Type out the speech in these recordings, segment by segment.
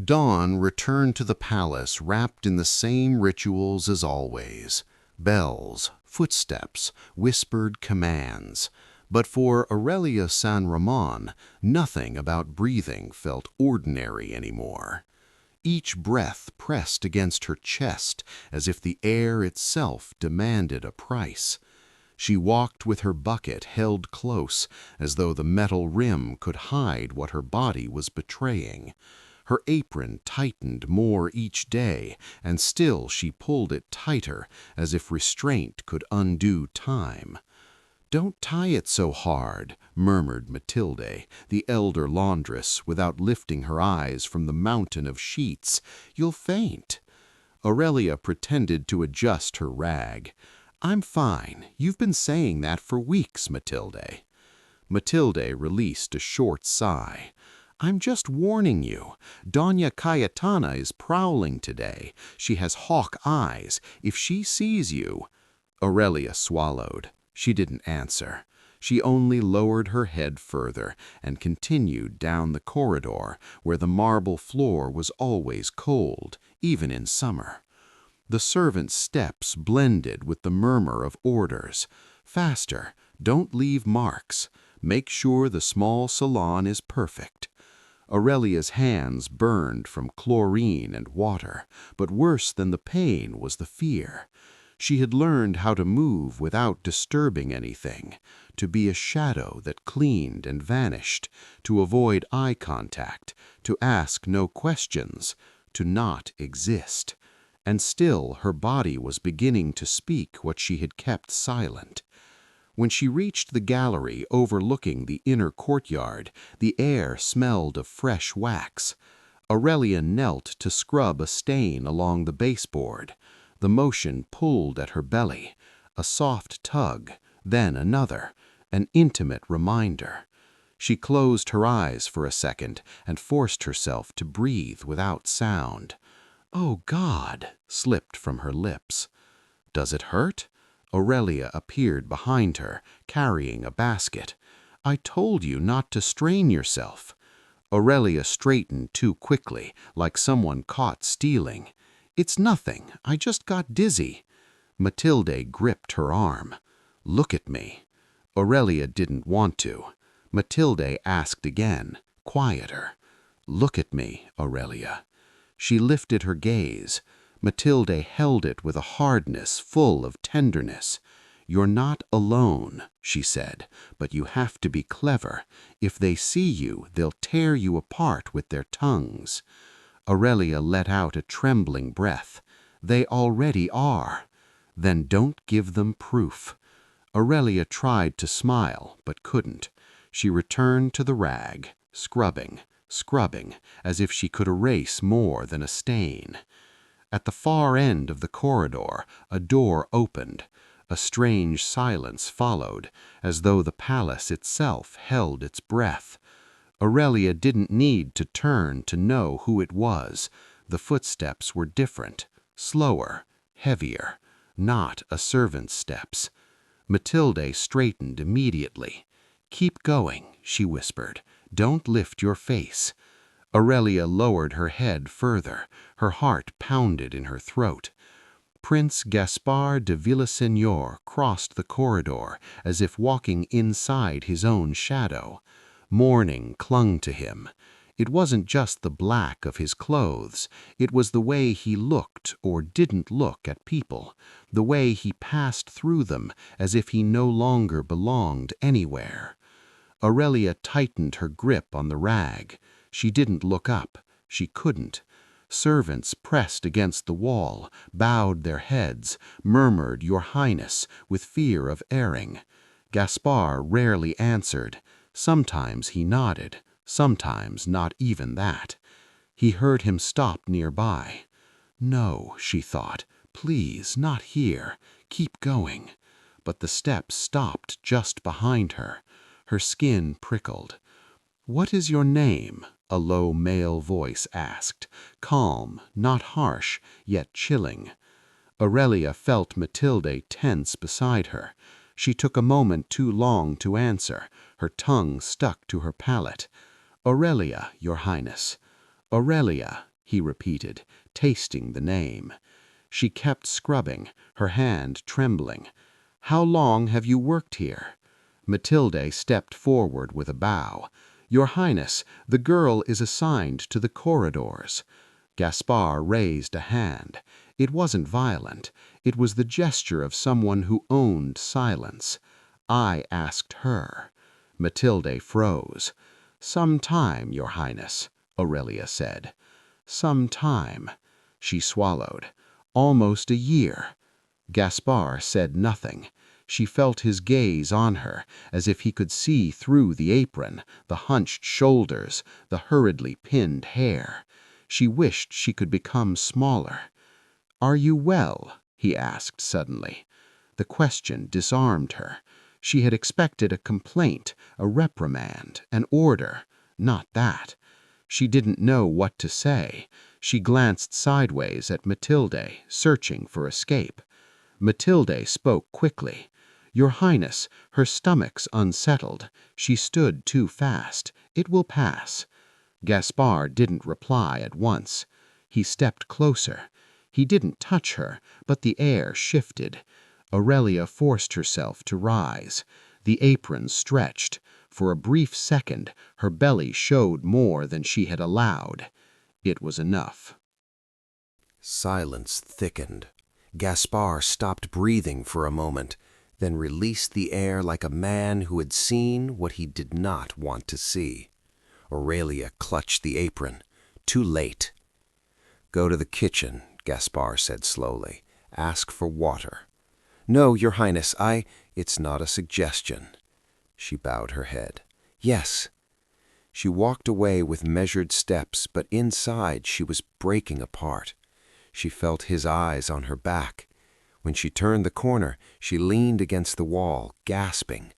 Dawn returned to the palace wrapped in the same rituals as always. Bells, footsteps, whispered commands. But for Aurelia Sanromán, nothing about breathing felt ordinary anymore. Each breath pressed against her chest as if the air itself demanded a price. She walked with her bucket held close, as though the metal rim could hide what her body was betraying. Her apron tightened more each day, and still she pulled it tighter, as if restraint could undo time. "Don't tie it so hard," murmured Matilde, the elder laundress, without lifting her eyes from the mountain of sheets. "You'll faint." Aurelia pretended to adjust her rag. "I'm fine. You've been saying that for weeks, Matilde." Matilde released a short sigh. "I'm just warning you. Doña Cayetana is prowling today. She has hawk eyes. If she sees you—" Aurelia swallowed. She didn't answer. She only lowered her head further and continued down the corridor, where the marble floor was always cold, even in summer. The servants' steps blended with the murmur of orders. "Faster! Don't leave marks. Make sure the small salon is perfect." Aurelia's hands burned from chlorine and water, but worse than the pain was the fear. She had learned how to move without disturbing anything, to be a shadow that cleaned and vanished, to avoid eye contact, to ask no questions, to not exist. And still her body was beginning to speak what she had kept silent. When she reached the gallery overlooking the inner courtyard, the air smelled of fresh wax. Aurelia knelt to scrub a stain along the baseboard. The motion pulled at her belly. A soft tug, then another, an intimate reminder. She closed her eyes for a second and forced herself to breathe without sound. "Oh, God!" slipped from her lips. "Does it hurt?" Aurelia appeared behind her, carrying a basket. "I told you not to strain yourself." Aurelia straightened too quickly, like someone caught stealing. "It's nothing. I just got dizzy." Matilde gripped her arm. "Look at me." Aurelia didn't want to. Matilde asked again, quieter. "Look at me, Aurelia." She lifted her gaze. Matilde held it with a hardness full of tenderness. "You're not alone," she said, "but you have to be clever. If they see you, they'll tear you apart with their tongues." Aurelia let out a trembling breath. "They already are." "Then don't give them proof." Aurelia tried to smile, but couldn't. She returned to the rag, scrubbing, as if she could erase more than a stain. At the far end of the corridor, a door opened. A strange silence followed, as though the palace itself held its breath. Aurelia didn't need to turn to know who it was. The footsteps were different, slower, heavier, not a servant's steps. Matilde straightened immediately. "Keep going," she whispered. "Don't lift your face." Aurelia lowered her head further. Her heart pounded in her throat. Prince Gaspar de Villaseñor crossed the corridor as if walking inside his own shadow. Mourning clung to him. It wasn't just the black of his clothes. It was the way he looked or didn't look at people, the way he passed through them as if he no longer belonged anywhere. Aurelia tightened her grip on the rag. She didn't look up. She couldn't. Servants pressed against the wall, bowed their heads, murmured "Your Highness," with fear of erring. Gaspar rarely answered. Sometimes he nodded, sometimes not even that. He heard him stop nearby. "No," she thought, "please, not here. Keep going." But the steps stopped just behind her. Her skin prickled. "What is your name?" a low male voice asked, calm, not harsh, yet chilling. Aurelia felt Matilde tense beside her. She took a moment too long to answer. Her tongue stuck to her palate. "Aurelia, Your Highness." "Aurelia, he repeated, tasting the name. She kept scrubbing, her hand trembling. "How long have you worked here?" Matilde stepped forward with a bow. "Your Highness, the girl is assigned to the corridors." Gaspar raised a hand. It wasn't violent. It was the gesture of someone who owned silence. "I asked her." Matilde froze. "Some time, Your Highness," Aurelia said. "Some time." She swallowed. "Almost a year." Gaspar said nothing. She felt his gaze on her, as if he could see through the apron, the hunched shoulders, the hurriedly pinned hair. She wished she could become smaller. "Are you well?" he asked suddenly. The question disarmed her. She had expected a complaint, a reprimand, an order. Not that. She didn't know what to say. She glanced sideways at Matilde, searching for escape. Matilde spoke quickly. "Your Highness, her stomach's unsettled. She stood too fast. It will pass." Gaspar didn't reply at once. He stepped closer. He didn't touch her, but the air shifted. Aurelia forced herself to rise. The apron stretched. For a brief second, her belly showed more than she had allowed. It was enough. Silence thickened. Gaspar stopped breathing for a moment, then released the air like a man who had seen what he did not want to see. Aurelia clutched the apron. Too late. "Go to the kitchen," Gaspar said slowly. "Ask for water." "No, Your Highness, It's not a suggestion." She bowed her head. "Yes." She walked away with measured steps, but inside she was breaking apart. She felt his eyes on her back. When she turned the corner, she leaned against the wall, gasping.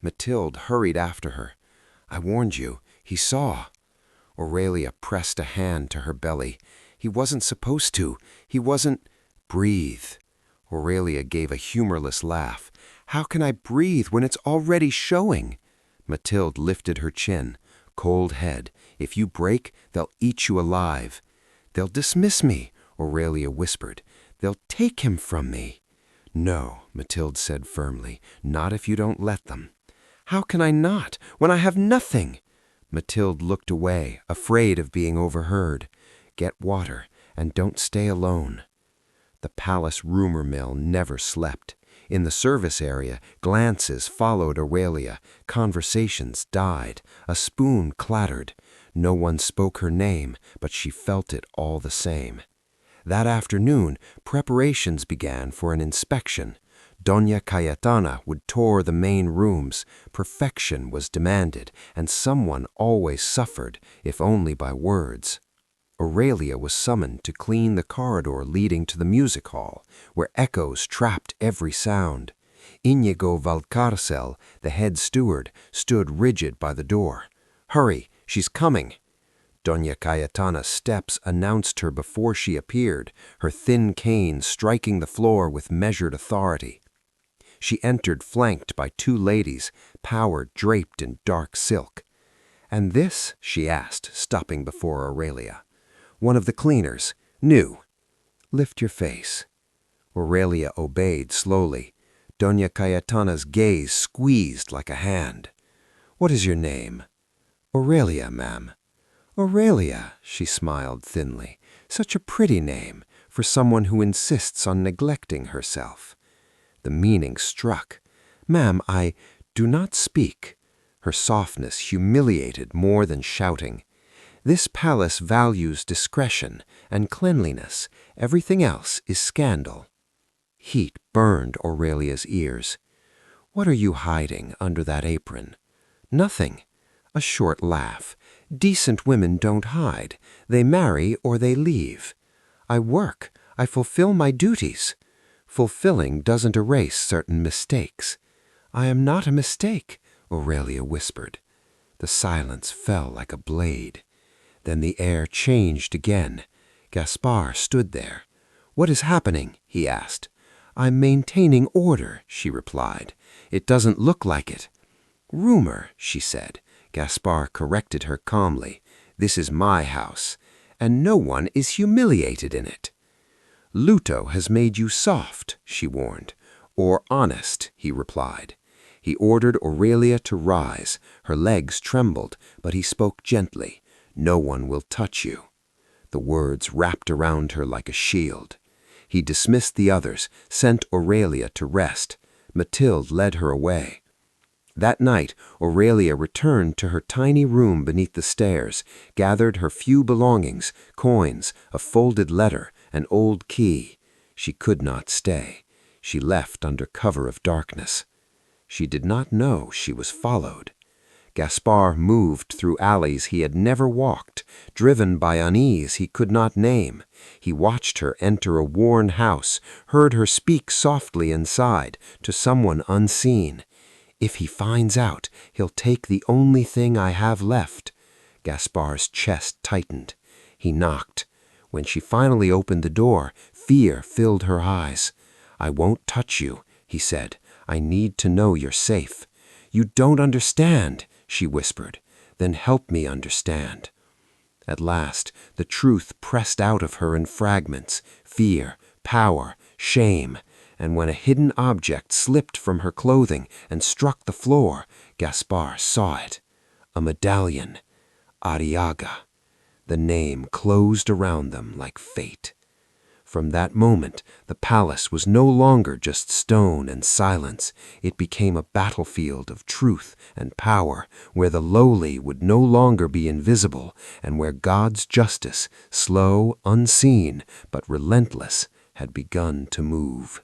Mathilde hurried after her. "I warned you. He saw." Aurelia pressed a hand to her belly. "He wasn't supposed to. He wasn't—" "Breathe." Aurelia gave a humorless laugh. "How can I breathe when it's already showing?" Mathilde lifted her chin. "Cold head. If you break, they'll eat you alive." "They'll dismiss me," Aurelia whispered. "They'll take him from me." "No," Mathilde said firmly. "Not if you don't let them." "How can I not, when I have nothing?" Mathilde looked away, afraid of being overheard. "Get water, and don't stay alone." The palace rumor mill never slept. In the service area, glances followed Aurelia. Conversations died. A spoon clattered. No one spoke her name, but she felt it all the same. That afternoon, preparations began for an inspection. Doña Cayetana would tour the main rooms. Perfection was demanded, and someone always suffered, if only by words. Aurelia was summoned to clean the corridor leading to the music hall, where echoes trapped every sound. Íñigo Valcárcel, the head steward, stood rigid by the door. "Hurry, she's coming." Doña Cayetana's steps announced her before she appeared, her thin cane striking the floor with measured authority. She entered flanked by two ladies, power draped in dark silk. "And this?" she asked, stopping before Aurelia. "One of the cleaners. New." "Lift your face." Aurelia obeyed slowly. Doña Cayetana's gaze squeezed like a hand. "What is your name?" "Aurelia, ma'am." "Aurelia," she smiled thinly. "Such a pretty name for someone who insists on neglecting herself." The meaning struck. "Ma'am, do not speak." Her softness humiliated more than shouting. "This palace values discretion and cleanliness. Everything else is scandal." Heat burned Aurelia's ears. "What are you hiding under that apron?" "Nothing." A short laugh. "Decent women don't hide. They marry or they leave." "I work. I fulfill my duties." "Fulfilling doesn't erase certain mistakes." "I am not a mistake," Aurelia whispered. The silence fell like a blade. Then the air changed again. Gaspar stood there. "What is happening?" he asked. "I'm maintaining order," she replied. "It doesn't look like it." "Rumor," she said. Gaspar corrected her calmly. "This is my house." and no one is humiliated in it. Luto has made you soft, she warned. Or honest, he replied. He ordered Aurelia to rise. Her legs trembled, but he spoke gently. No one will touch you. The words wrapped around her like a shield. He dismissed the others, sent Aurelia to rest. Mathilde led her away. That night, Aurelia returned to her tiny room beneath the stairs, gathered her few belongings, coins, a folded letter, an old key. She could not stay. She left under cover of darkness. She did not know she was followed. Gaspar moved through alleys he had never walked, driven by unease he could not name. He watched her enter a worn house, heard her speak softly inside to someone unseen. If he finds out, he'll take the only thing I have left. Gaspar's chest tightened. He knocked. When she finally opened the door, fear filled her eyes. I won't touch you, he said. I need to know you're safe. You don't understand, she whispered. Then help me understand. At last, the truth pressed out of her in fragments, fear, power, shame, and when a hidden object slipped from her clothing and struck the floor, Gaspar saw it. A medallion. Arriaga. The name closed around them like fate. From that moment, the palace was no longer just stone and silence. It became a battlefield of truth and power, where the lowly would no longer be invisible, and where God's justice, slow, unseen, but relentless, had begun to move.